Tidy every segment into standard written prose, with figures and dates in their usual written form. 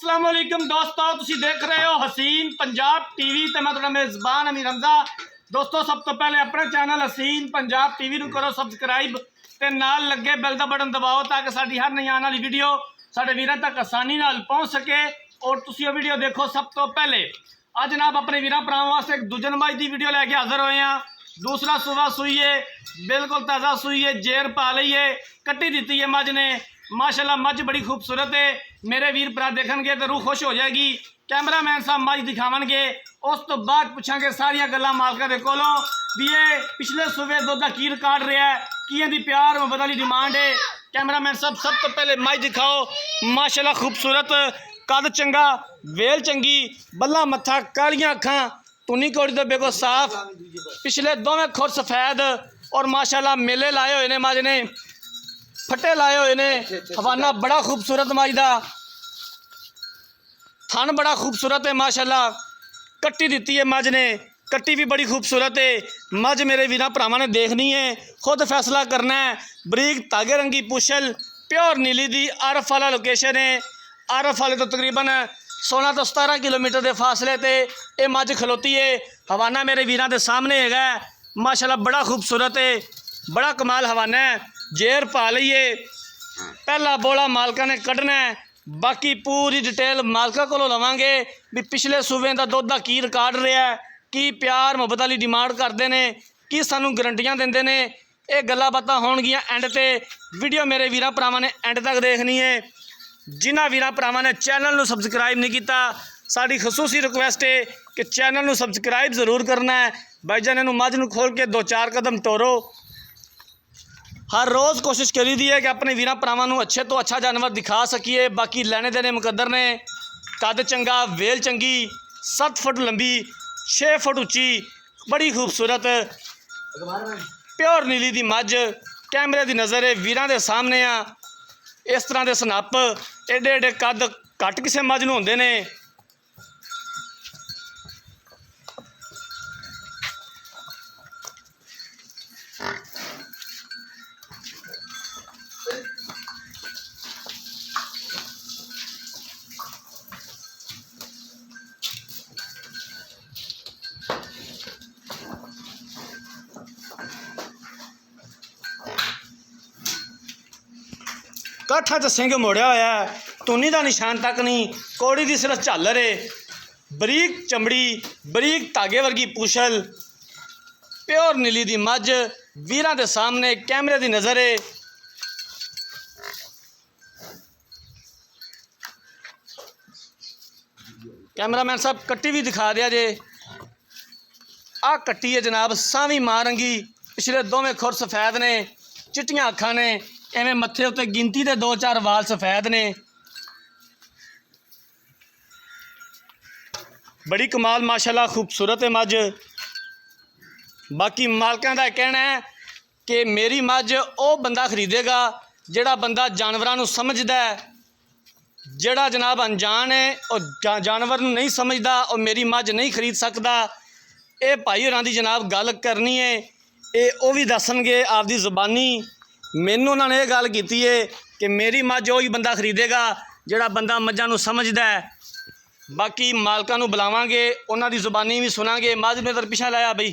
अस्सलाम वालेकुम दोस्तों, तुसी देख रहे हो हसीन पंजाब टीवी ते मैं तुहाडा मेज़बान अमीर हमजा। दोस्तों सब तो पहले अपने चैनल हसीन पंजाब टीवी नूं करो सबसक्राइब ते नाल लगे बेल दा बटन दबाओ ताकि साडी हर नई आने वाली वीडियो साडे वीरां तक आसानी नाल पहुँच सके और तुसी वो वीडियो देखो सब तो पहले। अज जनाब अपने वीरां भरावां वास्ते एक दूजन मज की वीडियो लैके हाज़र होए हैं। दूसरा सुबह सूई है, बिल्कुल ताज़ा सूई है, जेर पा ली है, कट्टी दी है मझ ने। माशाल्लाह मझ बड़ी खूबसूरत है। मेरे वीर भरा देखणगे तो रूह खुश हो जाएगी। कैमरामैन साहब मझ दिखावणगे, उस तो बाद पुछांगे सारिया गल्लां मालकां दे कोलों भी ये पिछले सूबे दुध दा की रिकॉर्ड रहा है, कियां दी प्यार मुहब्बत वाली डिमांड है। कैमरामैन साहब सब तो पहले मझ दिखाओ। माशाल्लाह खूबसूरत, कद चंगा, वेल चंगी, बल्ला मत्था, कालियां अखां, तुनी कोड़ी तो बेगो साफ, पिछले दोवें खुर सफेद और माशाल्लाह मेले लाए हुए ने मझ ने, फट्टे लाए हुए ने। हवाना बड़ा खूबसूरत मझ दा, थन बड़ा खूबसूरत है माशाल्लाह। कट्टी दी है मझ ने, कट्टी भी बड़ी खूबसूरत है। मझ मेरे वीरां भरावां ने देखनी है, खुद फैसला करना है। बरीक धागे रंगी पुछल, प्योर नीली दी, आरफ वाला लोकेशन है। आरफ वाले तो तकरीबन 16 तो 17 किलोमीटर के फासले ते ये मझ खलोती है। हवाना मेरे वीरां दे सामने है माशाल्लाह, बड़ा खूबसूरत है, बड़ा कमाल हवाना है। जेर पा लीए, पहला बोला मालका ने कढ़ना है, बाकी पूरी डिटेल मालका को लवांगे भी पिछले सूबे का दुध का की रिकॉर्ड रहा है, की प्यार मुहब्बत वाली डिमांड करते हैं, की सानू गारंटियां देंदे ने। ये गल्लां बातां होणगियां एंड ते। वीडियो मेरे वीरां भरावां ने एंड तक देखनी है। जिन्हां वीरां भरावां ने चैनल नूं सबसक्राइब नहीं किया, साड़ी खसूसी रिक्वेस्ट है कि चैनल नूं सबसक्राइब जरूर करना है। भाईजान इहनूं मझ नूं खोल के 2-4 कदम टोरो। हर रोज़ कोशिश करी दी है कि अपने वीरां भरावां नूं अच्छे तो अच्छा जानवर दिखा सकीए। बाकी लैने देने मुकद्दर ने। कद चंगा, वेल चंगी, 7 फुट लंबी, 6 फुट उच्ची, बड़ी खूबसूरत प्योर नीली दी मझ। कैमरे की नज़र है, वीरां दे सामने आ। इस तरह के सनप एडे एडे कद घट किसी मझ नूं हुंदे ने। काठा च सिंह मोड़िया होया, तुनी का निशान तक नहीं, कौड़ी की सिर्फ झालर है। बरीक चमड़ी, बरीक धागे वर्गी पूछल, प्योर नीली दी मझ वीरां दे सामने। कैमरे की नज़र है। कैमरामैन साहब कट्टी भी दिखा दिया जे। आ कट्टी है जनाब, सावी मां रंगी, पिछले दोवें खुर सफेद ने, चिट्टियां अखां ने, एवें मत्थे उत्ते गिनती के 2-4 वाल सफेद ने। बड़ी कमाल माशाल्लाह खूबसूरत है मझ। बाकी मालकां दा कहना है कि मेरी मझ वो बंदा खरीदेगा जिहड़ा बंदा जानवरां नूं समझदा है। जिहड़ा जनाब अनजान है और जानवर नूं नहीं समझदा, और मेरी मझ नहीं खरीद सकदा। ये भाई होरां दी जनाब गल करनी है, ये वो भी दसणगे आपदी ज़बानी। मैनू उन्होंने ये गल की है कि मेरी मझ वही बंदा खरीदेगा जिहड़ा बंदा मझां नूं समझदा है। बाकी मालकां नूं बुलावांगे, उन्हां दी ज़ुबानी भी सुनांगे। मझ में तो पिछा लाया बई,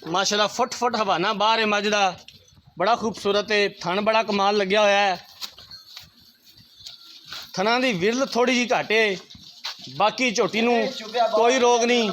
माशाल्लाह फुट फुट हवाना बाहर है मझ दा, बड़ा खूबसूरत है। थन बड़ा कमाल लग्या होया है। थना की विरल थोड़ी जी घट है, बाकी झोटी नूं कोई रोग नहीं।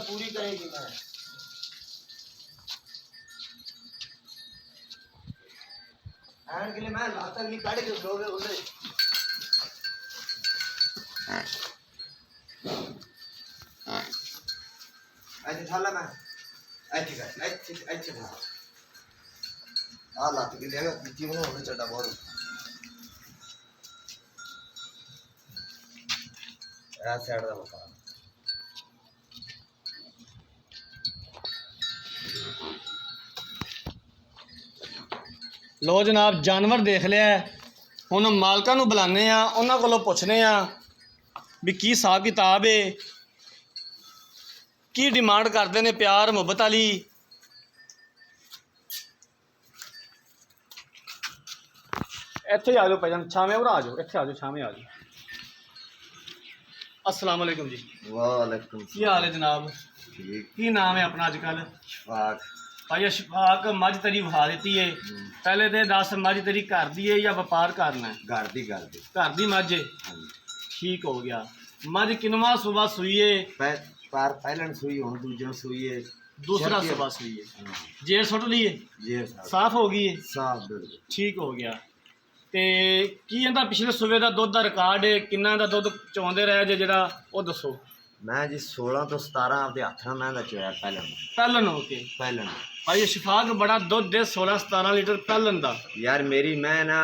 लो जनाब जानवर देख लिया है। ਹੁਣ ਮਾਲਕਾਂ ਨੂੰ ਬੁਲਾਉਂਦੇ ਆ, ਉਹਨਾਂ ਕੋਲੋਂ ਪੁੱਛਦੇ ਆ ਵੀ ਕੀ ਹਿਸਾਬ ਕਿਤਾਬ ਹੈ, ਕੀ ਡਿਮਾਂਡ ਕਰਦੇ ਨੇ ਪਿਆਰ ਮੁਹੱਬਤ ਵਾਲੀ। ਇੱਥੇ ਆ ਜਾਓ ਭਾਈਜਾਨ, ਛਾਵੇਂ ਉਰਾ ਆ ਜਾਓ, ਇੱਥੇ ਆ ਜਾਓ, ਛਾਵੇਂ ਆ ਜਾਓ। अस्सलाम वालेकुम जी। वालेकुम की हाल है जनाब? ठीक। की नाम है अपना अजकल? शफाक। भाई शफाक, मझ तेरी विखा देती है, पहले तो दस मझ तेरी घर दी है या व्यापार करना है? घर दी घर दी घर दी मझ है। ठीक हो गया। मझ किनवा सुबह सूई है? पहलन सूई हूँ, दूजन सूई है, दूसरा सुबह सूई है। जेर सुट ली है? जेर साफ हो गई है? साफ बिल्कुल ठीक हो गया। ਤੇ ਕੀ ਇਹਦਾ ਪਿਛਲੇ ਸੂਬੇ ਦਾ ਦੁੱਧ ਦਾ ਰਿਕਾਰਡ ਹੈ, ਕਿੰਨਾ ਦਾ ਦੁੱਧ ਚੋਂਦੇ ਰਹੇ ਜੇ, ਜਿਹੜਾ ਉਹ ਦੱਸੋ। मैं जी 16 तो 17 आपके हथ ना मैं चोया ਪਹਿਲਨ ਹੋ ਕੇ। पहलन ਭਾਈ ਸ਼ਫਾਕ ਬੜਾ ਦੁੱਧ ਦੇ 16-17 ਲੀਟਰ ਪਹਿਲਨ ਦਾ। यार मेरी मैं ना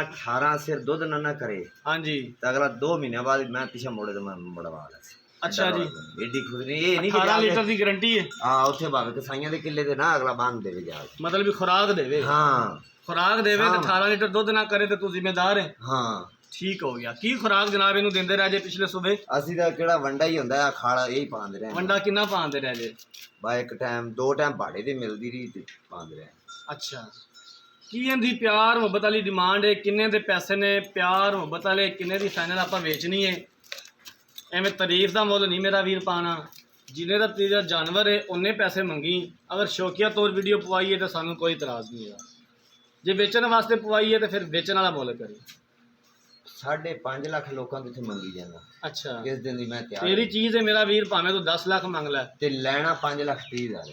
18 सिर दूध ना करे ਹਾਂਜੀ तो अगला 2 महीने बाद मैं पीछे मोड़े तो मैं बड़वा ला ਅੱਛਾ ਜੀ। एडी खुद नहीं ये नहीं 18 ਲੀਟਰ ਦੀ ਗਾਰੰਟੀ ਹੈ? हाँ उत्थे भावे कसाइयां दे किले दे ना अगला बांध देवे जा, ਮਤਲਬ ਵੀ ਖੁਰਾਕ ਦੇਵੇ। हाँ ਖੁਰਾਕ ਦੇਵੇ ਤੇ 18 ਲੀਟਰ ਦੁੱਧ ਨਾ ਕਰੇ ਤੇ ਤੂੰ ਜ਼ਿੰਮੇਦਾਰ ਹੈ। हाँ ਠੀਕ ਹੋ ਗਿਆ। ਕੀ ਖੁਰਾਕ ਜਨਾਬ ਇਹਨੂੰ ਦਿੰਦੇ ਰਹੇ ਜੇ ਪਿਛਲੇ ਸੂਬੇ? ਅਸੀਂ ਤਾਂ ਕਿਹੜਾ ਵੰਡਾ ਹੀ ਹੁੰਦਾ ਆ, ਖਾਲਾ ਇਹੀ ਪਾਉਂਦੇ ਰਹੇ। ਵੰਡਾ ਕਿੰਨਾ ਪਾਉਂਦੇ ਰਹੇ ਜੇ? ਬਾ ਇੱਕ ਟਾਈਮ 2 ਟਾਈਮ ਭਾੜੇ ਤੇ ਮਿਲਦੀ ਰਹੀ ਤੇ ਪਾਉਂਦੇ ਰਹੇ। ਅੱਛਾ। ਕੀ ਇਹਦੀ ਪਿਆਰ ਮੁਹੱਬਤ ਵਾਲੀ ਡਿਮਾਂਡ ਹੈ? ਕਿੰਨੇ ਦੇ ਪੈਸੇ ਨੇ? ਪਿਆਰ ਮੁਹੱਬਤ ਵਾਲੇ ਕਿੰਨੇ ਦੀ ਫਾਈਨਲ ਆਪਾਂ ਵੇਚਣੀ ਹੈ? ਐਵੇਂ ਤਾਰੀਫ ਦਾ ਮੁੱਲ ਨਹੀਂ ਮੇਰਾ ਵੀਰ ਪਾਣਾ। ਜਿੰਨੇ ਦਾ ਤੇਰਾ ਜਾਨਵਰ ਹੈ ਉਹਨੇ ਪੈਸੇ ਮੰਗੀ। ਅਗਰ ਸ਼ੌਕੀਆ ਤੌਰ ਵੀਡੀਓ ਪਵਾਈਏ ਤਾਂ ਸਾਨੂੰ ਕੋਈ ਇਤਰਾਜ਼ ਨਹੀਂ ਹੈਗਾ। ਜੇ ਵੇਚਣ ਵਾਸਤੇ ਪਵਾਈਏ ਤਾਂ ਫਿਰ ਵੇਚਣ ਵਾਲਾ ਮੁੱਲ ਕਰੀ। 5.5 ਲੱਖ ਲੋਕਾਂ ਤੋਂ ਇੱਥੇ ਮੰਗੀ ਜਾਂਦਾ। ਅੱਛਾ। ਕਿਸ ਦਿਨ ਦੀ ਮੈਂ ਤਿਆਰ ਤੇਰੀ ਚੀਜ਼ ਹੈ ਮੇਰਾ ਵੀਰ, ਭਾਵੇਂ ਤੂੰ 10 ਲੱਖ ਮੰਗ ਲੈ ਤੇ ਲੈਣਾ 5,30,000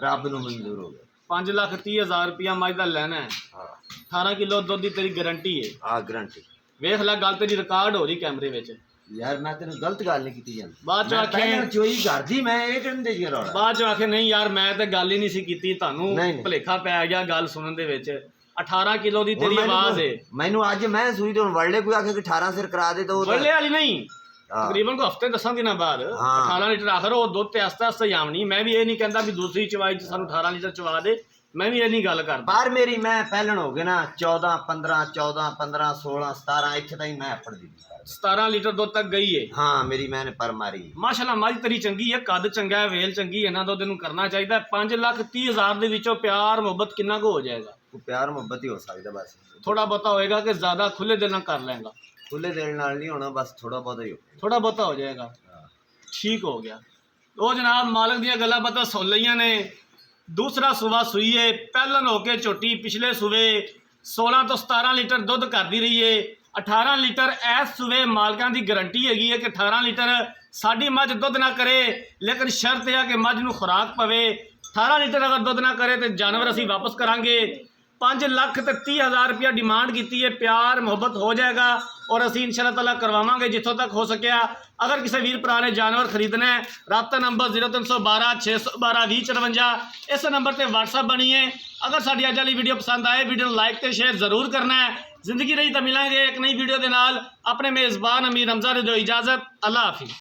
ਰੱਬ ਨੂੰ ਮਨਜ਼ੂਰ ਹੋ ਗਿਆ। 5,30,000 ਰੁਪਇਆ ਮੱਝ ਦਾ ਲੈਣਾ ਹੈ। ਹਾਂ 18 ਕਿਲੋ ਦੁੱਧ ਦੀ ਤੇਰੀ ਗਾਰੰਟੀ ਹੈ। ਆ ਗਰੰਟੀ ਵੇਖ ਲੈ, ਗੱਲ ਤੇਰੀ ਰਿਕਾਰਡ ਹੋ ਰਹੀ ਕੈਮਰੇ ਵਿੱਚ। ਯਾਰ ਮੈਂ ਤੈਨੂੰ ਗਲਤ ਗੱਲ ਨਹੀਂ ਕੀਤੀ ਜਾਂਦੀ। ਬਾਅਦ ਚ ਆਖੇ ਚੋਈ ਕਰਦੀ ਮੈਂ ਇਹ ਕਹਿੰਦੇ ਜੀ ਰੌਲਾ। ਬਾਅਦ ਚ ਆਖੇ ਨਹੀਂ ਯਾਰ ਮੈਂ ਤਾਂ ਗੱਲ ਹੀ ਨਹੀਂ ਸੀ ਕੀਤੀ, ਤੁਹਾਨੂੰ ਨਹੀਂ। ਭੁਲੇਖਾ ਪੈ ਗਿਆ ਗੱਲ ਸੁਣਨ ਦੇ ਵਿੱਚ। 18 ਕਿਲੋ ਦੀ ਤੇਰੀ ਆਵਾਜ਼ ਹੈ। ਮੈਨੂੰ ਅੱਜ ਮੈਂ ਸੂਈ ਤੋਂ ਵੜਲੇ ਕੋਈ ਆਖੇ ਕਿ 18 ਸਿਰ ਕਰਾ ਦੇ ਤਾਂ ਉਹ ਵੜਲੇ ਵਾਲੀ ਨਹੀਂ, ਤਕਰੀਬਨ ਕੋ ਹਫਤੇ 10 ਦਿਨਾਂ ਬਾਅਦ 18 ਲੀਟਰ ਆਖਰ ਉਹ ਦੁੱਧ ਤੇ ਆਸਤਾ ਆਸਤਾ ਜਾਮਣੀ। ਮੈਂ ਵੀ ਇਹ ਨਹੀਂ ਕਹਿੰਦਾ ਵੀ ਦੂਸਰੀ ਚਵਾਈ ਚ ਸਾਨੂੰ 18 ਲੀਟਰ ਚਵਾ ਦੇ, ਮੈਂ ਵੀ ਇਹ ਨਹੀਂ ਗੱਲ ਕਰਦਾ। ਪਰ ਮੇਰੀ ਮੈਂ ਪਹਿਲਣ ਹੋ ਗਏ ਨਾ 14 15 14 15 16 17 ਇੱਥੇ ਤਾਈਂ ਮੈਂ ਫੜਦੀ 17 ਲੀਟਰ ਦੁੱਧ ਤੱਕ ਗਈ ਹੈ। ਹਾਂ ਮੇਰੀ ਮੈਂ ਨੇ ਪਰ ਮਾਰੀ। ਮਾਸ਼ਾਅੱਲਾ ਮੱਝ ਤੇਰੀ ਚੰਗੀ ਹੈ, ਕੱਦ ਚੰਗਾ ਹੈ, ਵੇਲ ਚੰਗੀ, ਇਹਨਾਂ ਦੁੱਧ ਨੂੰ ਕਰਨਾ ਚਾਹੀਦਾ। 5,30,000 ਦੇ ਵਿੱਚੋਂ ਪਿਆਰ ਮੁਹੱਬਤ ਕਿੰਨਾ ਕੁ ਹੋ ਜਾਏਗਾ? ਉਹ ਪਿਆਰ ਮੁਹੱਬਤ ਹੀ ਹੋ ਸਕਦਾ, ਬਸ ਥੋੜਾ ਬਹੁਤਾ ਹੋਏਗਾ ਕਿ ਜ਼ਿਆਦਾ ਖੁੱਲੇ ਦਿਲ ਨਾਲ ਕਰ ਲੈਂਗਾ? ਖੁੱਲੇ ਦਿਲ ਨਾਲ ਨਹੀਂ ਹੋਣਾ, ਬਸ ਥੋੜਾ ਬਹੁਤਾ ਹੀ ਹੋ। ਥੋੜਾ ਬਹੁਤਾ ਹੋ ਜਾਏਗਾ। ਠੀਕ ਹੋ ਗਿਆ। ਉਹ ਜਨਾਬ ਮਾਲਕ ਦੀਆਂ ਗੱਲਾਂ ਬਾਤਾਂ ਸੁਣ ਲਈਆਂ ਨੇ। ਦੂਸਰਾ ਸੂਬਾ ਸੂਈ ਹੈ, ਪਹਿਲਨ ਹੋ ਕੇ ਝੋਟੀ। ਪਿਛਲੇ ਸੂਬੇ 16 ਤੋਂ 17 ਲੀਟਰ ਦੁੱਧ ਕਰਦੀ ਰਹੀ ਹੈ। 18 ਲੀਟਰ ਇਸ ਸੂਬੇ ਮਾਲਕਾਂ ਦੀ ਗਾਰੰਟੀ ਹੈਗੀ ਹੈ ਕਿ 18 ਲੀਟਰ ਸਾਡੀ ਮੱਝ ਦੁੱਧ ਨਾ ਕਰੇ, ਲੇਕਿਨ ਸ਼ਰਤ ਇਹ ਹੈ ਕਿ ਮੱਝ ਨੂੰ ਖੁਰਾਕ ਪਵੇ। 18 ਲੀਟਰ ਅਗਰ ਦੁੱਧ ਨਾ ਕਰੇ ਤੇ ਜਾਨਵਰ ਅਸੀਂ ਵਾਪਸ ਕਰਾਂਗੇ। 5,30,000 ਰੁਪਇਆ ਡਿਮਾਂਡ ਕੀਤੀ ਹੈ। ਪਿਆਰ ਮੁਹੱਬਤ ਹੋ ਜਾਏਗਾ ਔਰ ਅਸੀਂ ਇਨਸ਼ਾਅੱਲਾ ਤਾਲਾ ਕਰਵਾਵਾਂਗੇ ਜਿੱਥੋਂ ਤੱਕ ਹੋ ਸਕਿਆ। ਅਗਰ ਕਿਸੇ ਵੀਰ ਭਰਾ ਨੇ ਜਾਨਵਰ ਖਰੀਦਣਾ ਹੈ, ਰਾਬਤਾ ਨੰਬਰ 0312 612 2054, ਇਸ ਨੰਬਰ ਤੇ WhatsApp ਬਣੀ है। अगर साड़ी अज वाली वीडियो पसंद आए, वीडियो लाइक तो शेयर जरूर करना है। जिंदगी रही तो मिलेंगे एक नई वीडियो के नाल। अपने मेज़बान अमीर हमजा दे दो इजाज़त। अल्लाह हाफिज़।